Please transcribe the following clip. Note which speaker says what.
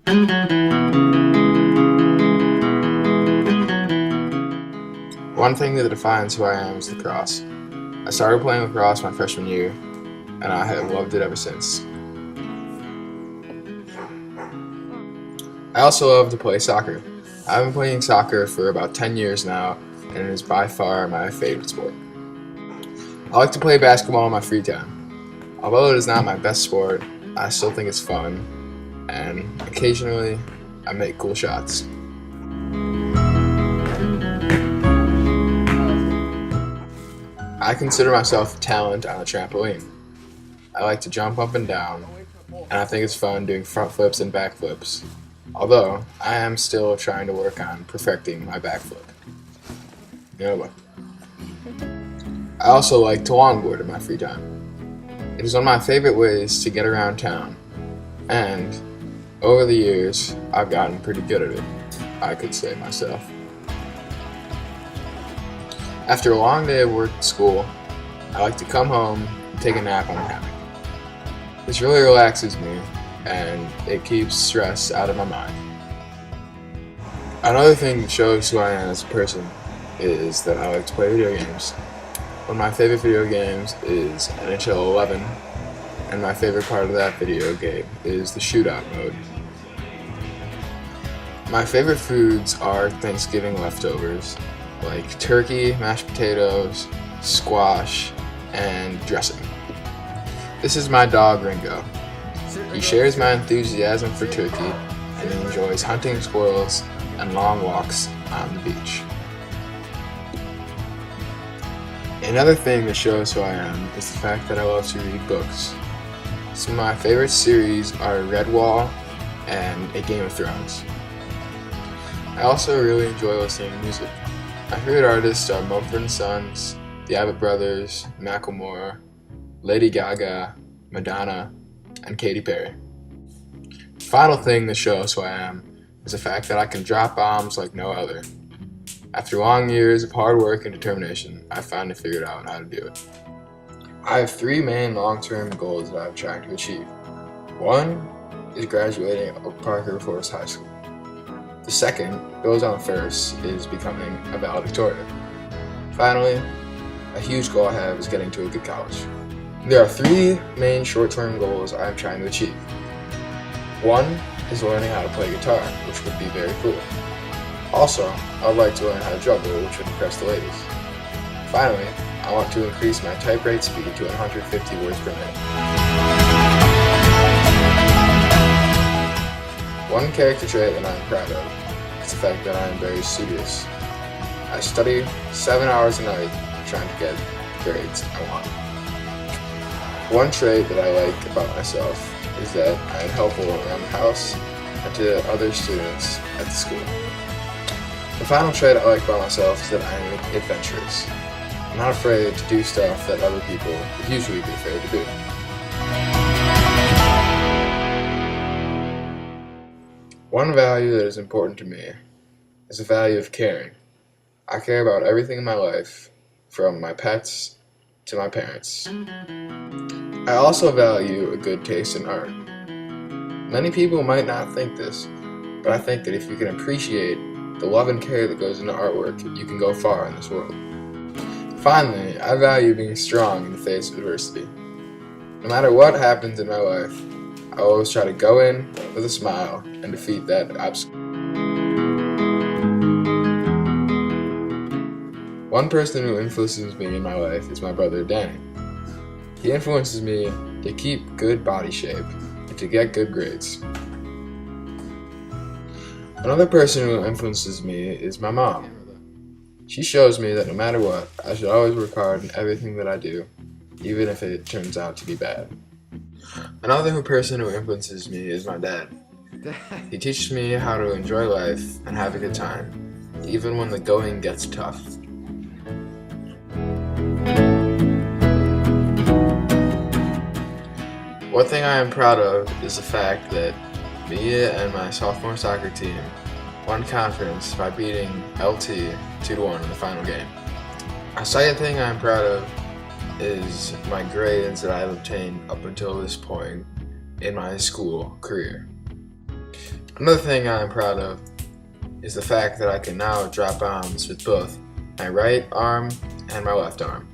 Speaker 1: One thing that defines who I am is lacrosse. I started playing lacrosse my freshman year, and I have loved it ever since. I also love to play soccer. I've been playing soccer for about 10 years now, and it is by far my favorite sport. I like to play basketball in my free time. Although it is not my best sport, I still think it's fun, and occasionally I make cool shots. I consider myself a talent on a trampoline. I like to jump up and down, and I think it's fun doing front flips and back flips, although I am still trying to work on perfecting my back flip. You know what? I also like to longboard in my free time. It is one of my favorite ways to get around town, and over the years, I've gotten pretty good at it, I could say myself. After a long day of work at school, I like to come home and take a nap on the hammock. This really relaxes me, and it keeps stress out of my mind. Another thing that shows who I am as a person is that I like to play video games. One of my favorite video games is NHL 11, and my favorite part of that video game is the shootout mode. My favorite foods are Thanksgiving leftovers, like turkey, mashed potatoes, squash, and dressing. This is my dog Ringo. He shares my enthusiasm for turkey, and he enjoys hunting squirrels and long walks on the beach. Another thing that shows who I am is the fact that I love to read books. Some of my favorite series are Redwall and A Game of Thrones. I also really enjoy listening to music. My favorite artists are Mumford & Sons, the Abbott Brothers, Macklemore, Lady Gaga, Madonna, and Katy Perry. The final thing that shows who I am is the fact that I can drop bombs like no other. After long years of hard work and determination, I finally figured out how to do it. I have 3 main long-term goals that I'm trying to achieve. One is graduating at Parker Forest High School. The second, goes on first, is becoming a valedictorian. Finally, a huge goal I have is getting to a good college. There are 3 main short-term goals I am trying to achieve. One is learning how to play guitar, which would be very cool. Also, I would like to learn how to juggle, which would impress the ladies. Finally, I want to increase my type rate speed to 150 words per minute. One character trait that I am proud of is the fact that I am very studious. I study 7 hours a night trying to get grades I want. One trait that I like about myself is that I am helpful around the house and to other students at the school. The final trait I like about myself is that I am adventurous. I'm not afraid to do stuff that other people would usually be afraid to do. One value that is important to me is the value of caring. I care about everything in my life, from my pets to my parents. I also value a good taste in art. Many people might not think this, but I think that if you can appreciate the love and care that goes into artwork, you can go far in this world. Finally, I value being strong in the face of adversity. No matter what happens in my life, I always try to go in with a smile and defeat that obstacle. One person who influences me in my life is my brother Danny. He influences me to keep good body shape and to get good grades. Another person who influences me is my mom. She shows me that no matter what, I should always work hard in everything that I do, even if it turns out to be bad. Another person who influences me is my dad. He teaches me how to enjoy life and have a good time, even when the going gets tough. One thing I am proud of is the fact that me and my sophomore soccer team won conference by beating LT 2-1 in the final game. A second thing I am proud of is my grades that I have obtained up until this point in my school career. Another thing I'm proud of is the fact that I can now drop bombs with both my right arm and my left arm.